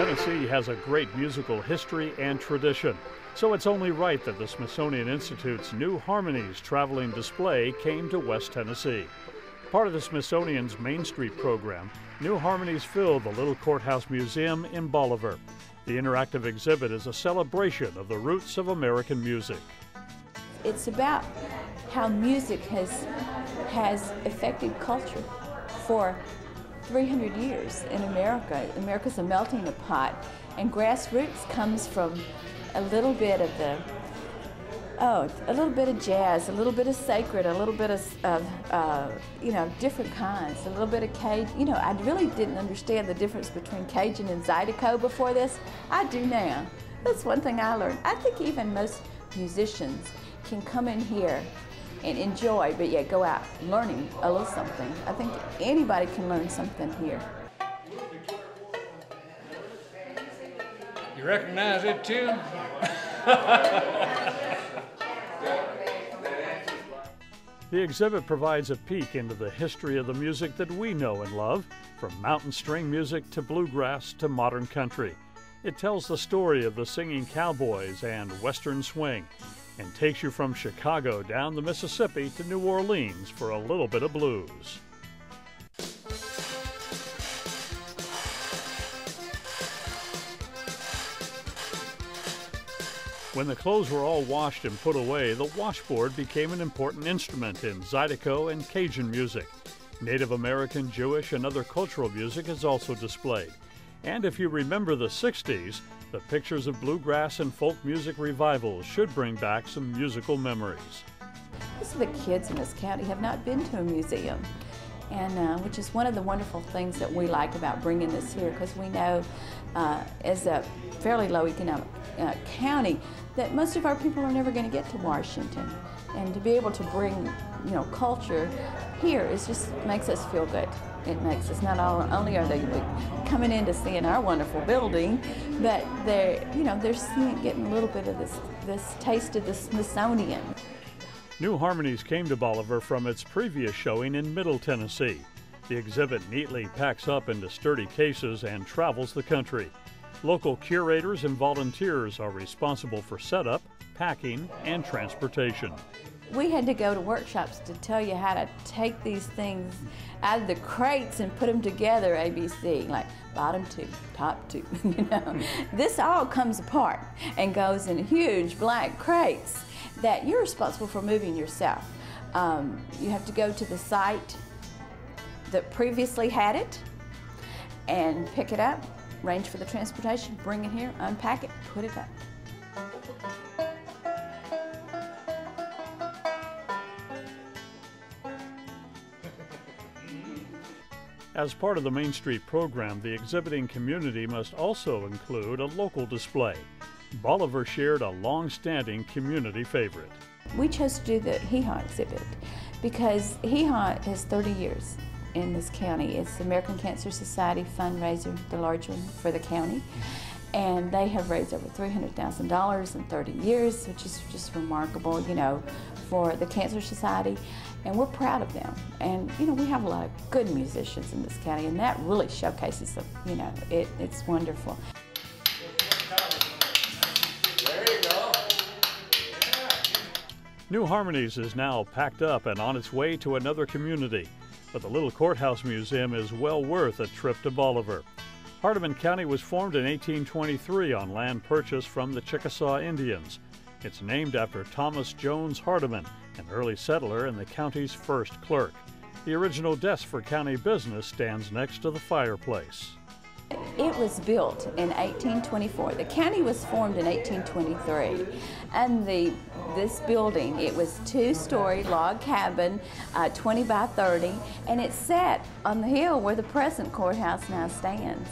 Tennessee has a great musical history and tradition, so it's only right that the Smithsonian Institute's new Harmonies traveling display came to West Tennessee. Part of the Smithsonian's Main Street program, New Harmonies filled the Little Courthouse Museum in Bolivar. The interactive exhibit is a celebration of the roots of American music. It's about how music has affected culture for 300 years in America. America's a melting pot, and grassroots comes from a little bit of a little bit of jazz, a little bit of sacred, a little bit of different kinds, a little bit of Cajun. I really didn't understand the difference between Cajun and Zydeco before this. I do now. That's one thing I learned. I think even most musicians can come in here and enjoy, but yet go out learning a little something. I think anybody can learn something here. You recognize it too? The exhibit provides a peek into the history of the music that we know and love, from mountain string music to bluegrass to modern country. It tells the story of the singing cowboys and western swing, and takes you from Chicago down the Mississippi to New Orleans for a little bit of blues. When the clothes were all washed and put away, the washboard became an important instrument in Zydeco and Cajun music. Native American, Jewish, and other cultural music is also displayed. And if you remember the 60s, the pictures of bluegrass and folk music revivals should bring back some musical memories. Most of the kids in this county have not been to a museum, and which is one of the wonderful things that we like about bringing this here, because we know as a fairly low economic county that most of our people are never going to get to Washington, and to be able to bring culture here is just makes us feel good. It makes us not only are they coming in to see in our wonderful building, but they're getting a little bit of this taste of the Smithsonian. New Harmonies came to Bolivar from its previous showing in Middle Tennessee. The exhibit neatly packs up into sturdy cases and travels the country. Local curators and volunteers are responsible for setup, packing, and transportation. We had to go to workshops to tell you how to take these things out of the crates and put them together, ABC, like bottom two, top two, This all comes apart and goes in huge black crates that you're responsible for moving yourself. You have to go to the site that previously had it and pick it up, arrange for the transportation, bring it here, unpack it, put it up. As part of the Main Street program, the exhibiting community must also include a local display. Bolivar shared a long-standing community favorite. We chose to do the Hee-Haw exhibit because Hee-Haw has 30 years in this county. It's the American Cancer Society fundraiser, the large one for the county. And they have raised over $300,000 in 30 years, which is just remarkable, for the Cancer Society. And we're proud of them. And, we have a lot of good musicians in this county, and that really showcases them. It's wonderful. There you go. New Harmonies is now packed up and on its way to another community. But the Little Courthouse Museum is well worth a trip to Bolivar. Hardeman County was formed in 1823 on land purchased from the Chickasaw Indians. It's named after Thomas Jones Hardeman, an early settler and the county's first clerk. The original desk for county business stands next to the fireplace. It was built in 1824. The county was formed in 1823, and this building, it was two-story log cabin, 20 by 30, and it sat on the hill where the present courthouse now stands.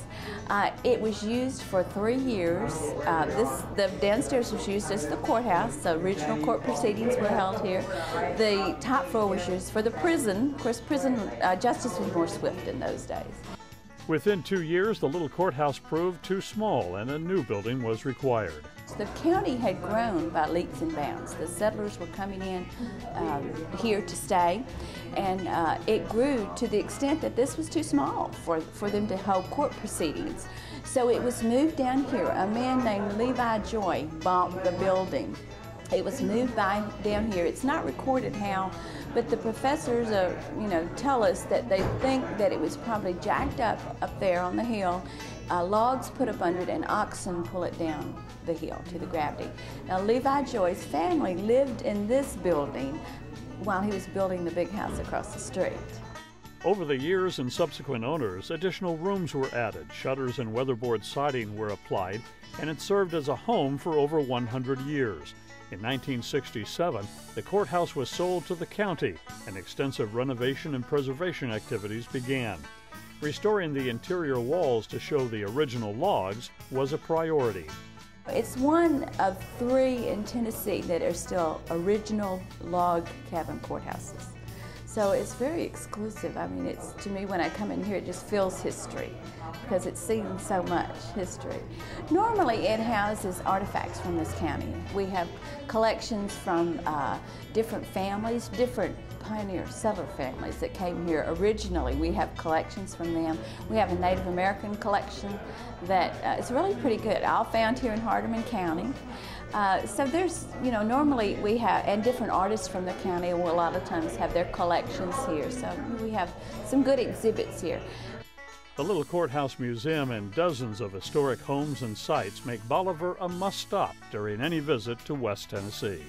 It was used for 3 years. The downstairs was used as the courthouse. The original court proceedings were held here. The top floor was used for the prison. Of course, prison justice was more swift in those days. Within 2 years, the Little Courthouse proved too small and a new building was required. The county had grown by leaps and bounds. The settlers were coming in here to stay, and it grew to the extent that this was too small for them to hold court proceedings. So it was moved down here. A man named Levi Joy bought the building. It was moved down here. It's not recorded how, but the professors tell us that they think that it was probably jacked up there on the hill, logs put up under it, and oxen pull it down the hill to the gravity. Now, Levi Joy's family lived in this building while he was building the big house across the street. Over the years and subsequent owners, additional rooms were added, shutters and weatherboard siding were applied, and it served as a home for over 100 years. In 1967, the courthouse was sold to the county, and extensive renovation and preservation activities began. Restoring the interior walls to show the original logs was a priority. It's one of 3 in Tennessee that are still original log cabin courthouses. So it's very exclusive. I mean, to me, when I come in here, it just feels history because it's seen so much history. Normally, it houses artifacts from this county. We have collections from different families, different pioneer settler families that came here originally. We have collections from them. We have a Native American collection that is really pretty good, all found here in Hardeman County. So there's, normally we have, and different artists from the county will a lot of times have their collections here. So we have some good exhibits here. The Little Courthouse Museum and dozens of historic homes and sites make Bolivar a must-stop during any visit to West Tennessee.